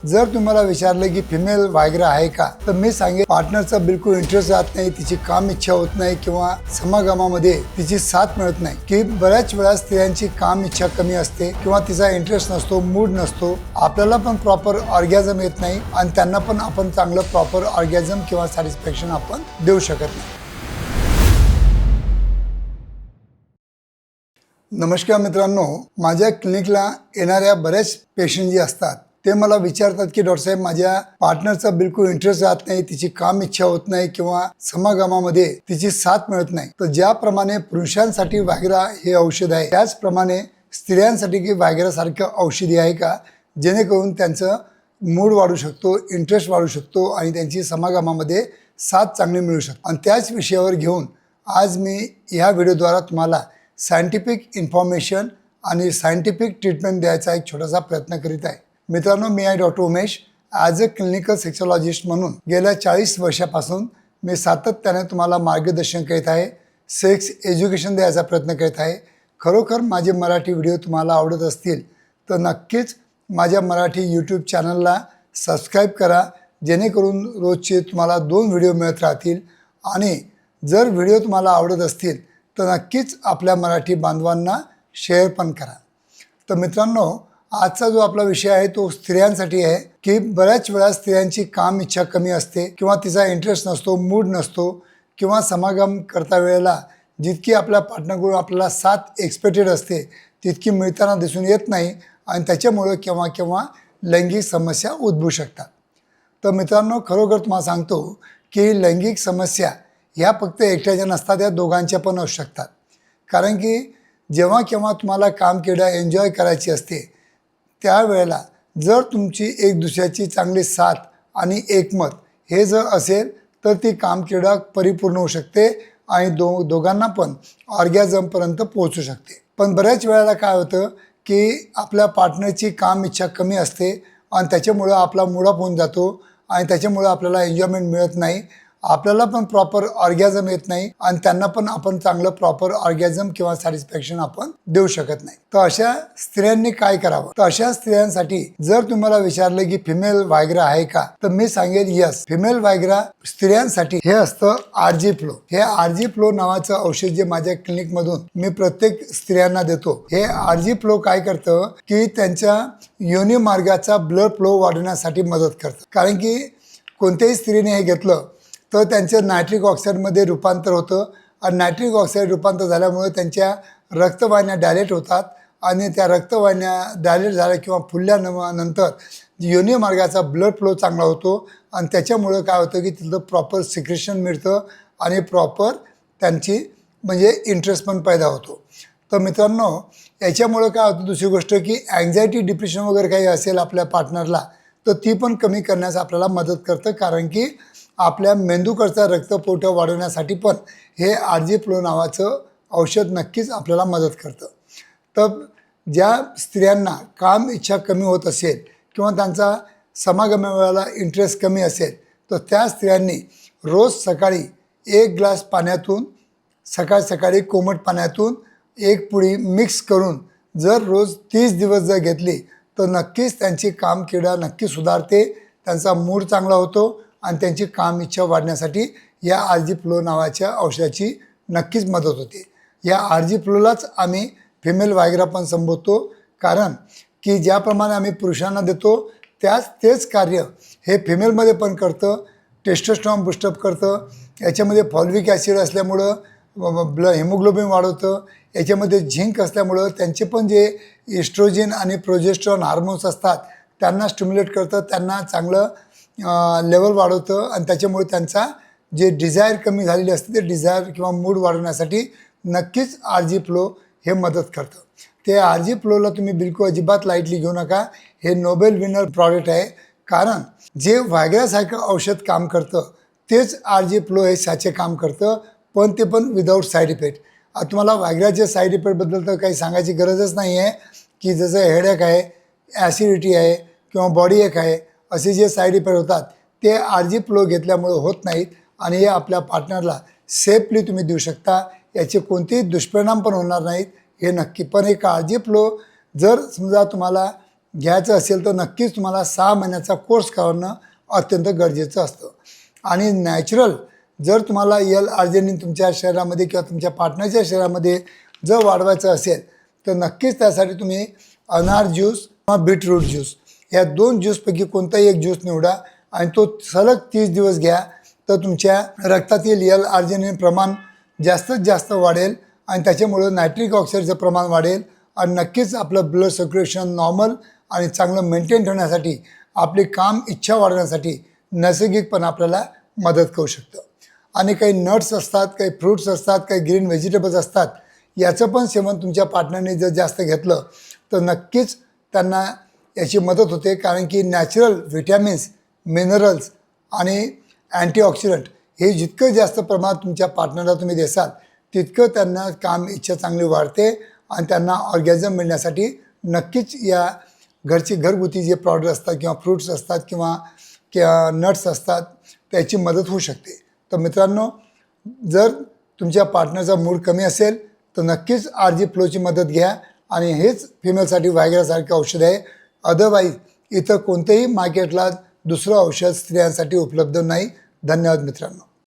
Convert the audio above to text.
जर तुम्हाला विचारलं की फिमेल वायग्रा आहे का, तर मी सांगेन पार्टनरचा बिलकुल इंटरेस्ट राहत नाही, तिची काम इच्छा होत नाही किंवा समागमामध्ये तिची साथ मिळत नाही, की बऱ्याच वेळा स्त्रियांची काम इच्छा कमी असते किंवा तिचा इंटरेस्ट नसतो, मूड नसतो, आपल्याला पण प्रॉपर ऑर्गॅझम येत नाही आणि त्यांना पण आपण चांगलं प्रॉपर ऑर्गॅझम किंवा सॅटिस्फॅक्शन आपण देऊ शकत नाही. नमस्कार मित्रांनो, माझ्या क्लिनिकला येणाऱ्या बरेच पेशंट जे असतात ते मला विचारतात की डॉक्टर साहेब, माझ्या पार्टनरचा बिलकुल इंटरेस्ट राहत नाही, तिची काम इच्छा होत नाही किंवा समागमामध्ये तिची साथ मिळत नाही. तर ज्याप्रमाणे पुरुषांसाठी वायग्रा हे औषध आहे, त्याचप्रमाणे स्त्रियांसाठी की वायग्रा सारखं औषधी आहे का, जेणेकरून त्यांचं मूड वाढू शकतो, इंटरेस्ट वाढू शकतो आणि त्यांची समागमामध्ये साथ चांगली मिळू शकते. आणि त्याच विषयावर घेऊन आज मी ह्या व्हिडिओद्वारा तुम्हाला सायंटिफिक इन्फॉर्मेशन आणि सायंटिफिक ट्रीटमेंट द्यायचा एक छोटासा प्रयत्न करीत आहे. मित्रांनो, मी आहे doctor Umesh. As a clinical sexologist म्हणून गेल्या 40 वर्षापासून मी सातत्याने तुम्हाला मार्गदर्शन करीत आहे, सेक्स एज्युकेशन द्यायचा प्रयत्न करीत आहे. खरोखर माझे मराठी व्हिडिओ तुम्हाला आवडत असतील तर नक्कीच माझ्या मराठी यूट्यूब चॅनलला सबस्क्राईब करा, जेणेकरून रोजचे तुम्हाला 2 व्हिडिओ मिळत राहतील. आणि जर व्हिडिओ तुम्हाला आवडत असतील तर नक्कीच आपल्या मराठी बांधवांना शेअर पण करा. तर मित्रांनो, आजचा जो आपला विषय आहे तो स्त्रियांसाठी आहे, की बऱ्याच वेळा स्त्रियांची काम इच्छा कमी असते किंवा तिचा इंटरेस्ट नसतो, मूड नसतो किंवा समागम करता वेळेला जितकी आपल्या पार्टनरकडून आपल्याला साथ एक्सपेक्टेड असते तितकी मिळताना दिसून येत नाही आणि त्याच्यामुळं केव्हा केव्हा लैंगिक समस्या उद्भवू शकतात. तर मित्रांनो, खरोखर तुम्हाला सांगतो की लैंगिक समस्या ह्या फक्त एकट्याच्या नसतात, या दोघांच्या पण असू शकतात. कारण की जेव्हा केव्हा तुम्हाला कामक्रीडा एन्जॉय करायची असते त्यावेळेला जर तुमची एक दुसऱ्याची चांगली साथ आणि एकमत हे जर असेल तर ती कामक्रीडा परिपूर्ण होऊ शकते आणि दोघांना पण ऑर्गॅझमपर्यंत पोहोचू शकते. पण बऱ्याच वेळेला काय होतं की आपल्या पार्टनरची काम इच्छा कमी असते आणि त्याच्यामुळं आपला मूड ऑफ होऊन जातो आणि त्याच्यामुळं आपल्याला एन्जॉयमेंट मिळत नाही, आपल्याला पण प्रॉपर ऑर्गॅझम येत नाही आणि त्यांना पण आपण चांगलं प्रॉपर ऑर्गॅझम किंवा सॅटिस्फॅक्शन आपण देऊ शकत नाही. तर अशा स्त्रियांनी काय करावं? तर अशा स्त्रियांसाठी जर तुम्हाला विचारलं की फिमेल वायग्रा आहे का, तर मी सांगेन यस. फिमेल वायग्रा स्त्रियांसाठी हे असतं आरजी फ्लो. हे आरजी फ्लो नावाचं औषध जे माझ्या क्लिनिक मधून मी प्रत्येक स्त्रियांना देतो. हे आरजी फ्लो काय करतं की त्यांच्या योनी मार्गाचा ब्लड फ्लो वाढवण्यासाठी मदत करतं. कारण की कोणत्याही स्त्रीने हे घेतलं तर त्यांचं नायट्रिक ऑक्साईडमध्ये रूपांतर होतं आणि नायट्रिक ऑक्साईड रूपांतर झाल्यामुळे त्यांच्या रक्तवाहिन्या डायलेट होतात आणि त्या रक्तवाहिन्या डायलेट झाल्या किंवा फुलल्यानंतर योनी मार्गाचा ब्लड फ्लो चांगला होतो आणि त्याच्यामुळं काय होतं की तिथं प्रॉपर सिक्रेशन मिळतं आणि प्रॉपर त्यांची म्हणजे इंटरेस्ट पण पैदा होतो. तर मित्रांनो, याच्यामुळं काय होतं, दुसरी गोष्ट की अँझायटी डिप्रेशन वगैरे काही असेल आपल्या पार्टनरला तर ती पण कमी करण्यास आपल्याला मदत करतं. कारण की आपल्या मेंदूकडचा रक्तपुरवठा वाढवण्यासाठी पण हे आरजी फ्लो नावाचं औषध नक्कीच आपल्याला मदत करतं. तर ज्या स्त्रियांना काम इच्छा कमी होत असेल किंवा त्यांचा समागमावेळेला इंटरेस्ट कमी असेल तर त्या स्त्रियांनी रोज सकाळी 1 ग्लास पाण्यातून सकाळी कोमट पाण्यातून 1 पुडी मिक्स करून जर रोज 30 दिवस जर घेतली तर नक्कीच त्यांची कामक्रीडा नक्की सुधारते, त्यांचा मूड चांगला होतो आणि त्यांची काम इच्छा वाढण्यासाठी या आरजी फ्लो नावाच्या औषधाची नक्कीच मदत होते. या आरजी फ्लोलाच आम्ही फिमेल वायग्रा पण संबोधतो, कारण की ज्याप्रमाणे आम्ही पुरुषांना देतो तेच कार्य हे फिमेलमध्ये पण करतं. टेस्टोस्टेरॉन बूस्टअप करतं, याच्यामध्ये फॉलिक ॲसिड असल्यामुळं हिमोग्लोबिन वाढवतं, याच्यामध्ये झिंक असल्यामुळं त्यांचे पण जे इस्ट्रोजन आणि प्रोजेस्टेरॉन हार्मोन्स असतात त्यांना स्टिम्युलेट करतं, त्यांना चांगलं लेवल वाढवतं आणि त्याच्यामुळे त्यांचा जे डिझायर कमी झालेली असते ते डिझायर किंवा मूड वाढवण्यासाठी नक्कीच आरजी फ्लो हे मदत करतं. ते आरजी फ्लोला तुम्ही बिलकुल अजिबात लाईटली घेऊ नका. हे नोबेल विनर प्रॉडक्ट आहे, कारण जे वायग्रासारखं औषध काम करतं तेच आरजी फ्लो हे साचे काम करतं, पण ते पण विदाऊट साईड इफेक्ट. आता तुम्हाला वायग्राच्या साईड इफेक्टबद्दल तर काही सांगायची गरजच नाही आहे, की जसं हेडेक आहे, ॲसिडिटी आहे किंवा बॉडी एक आहे, असे जे साईड इफेक्ट होतात ते आरजी फ्लो घेतल्यामुळे होत नाहीत आणि हे आपल्या पार्टनरला सेफली तुम्ही देऊ शकता. याचे कोणतेही दुष्परिणाम पण होणार नाहीत हे नक्की. पण एक आरजी फ्लो जर समजा तुम्हाला घ्यायचं असेल तर नक्कीच तुम्हाला 6 महिन्याचा कोर्स करणं अत्यंत गरजेचं असतं. आणि नॅचरल जर तुम्हाला L-आर्जिनिन तुमच्या शरीरामध्ये किंवा तुमच्या पार्टनरच्या शरीरामध्ये जर वाढवायचं असेल तर नक्कीच त्यासाठी तुम्ही अनार ज्यूस किंवा बीटरूट ज्यूस या 2 ज्यूसपैकी कोणताही एक ज्यूस निवडा आणि तो सलग 30 दिवस घ्या. तर तुमच्या रक्तातील L-आर्जिनिन प्रमाण जास्तीत जास्त वाढेल आणि त्याच्यामुळं नायट्रिक ऑक्साईडचं प्रमाण वाढेल आणि नक्कीच आपलं ब्लड सर्क्युलेशन नॉर्मल आणि चांगलं मेंटेन ठेवण्यासाठी आपली काम इच्छा वाढवण्यासाठी नैसर्गिकपणे आपल्याला मदत करू शकतं. आणि काही नट्स असतात, काही फ्रूट्स असतात, काही ग्रीन व्हेजिटेबल्स असतात, याचं पण सेवन तुमच्या पार्टनरने जर जास्त घेतलं तर नक्कीच त्यांना याची मदत होते. कारण की नॅचरल व्हिटॅमिन्स, मिनरल्स आणि अँटीऑक्सिडंट हे जितकं जास्त प्रमाणात तुमच्या पार्टनरला तुम्ही देसाल तितकं त्यांना काम इच्छा चांगली वाढते आणि त्यांना ऑर्गॅझम मिळण्यासाठी नक्कीच या घरगुती जे प्रॉडक्ट असतात किंवा फ्रूट्स असतात किंवा नट्स असतात त्याची मदत होऊ शकते. तर मित्रांनो, जर तुमच्या पार्टनरचा मूड कमी असेल तर नक्कीच RG फ्लोची मदत घ्या आणि हेच फिमेलसाठी व्हायग्रासारखे औषध आहे. अदरवाईज इतर कोणतेही मार्केटला दुसरं औषध स्त्रियांसाठी उपलब्ध नाही. धन्यवाद मित्रांनो.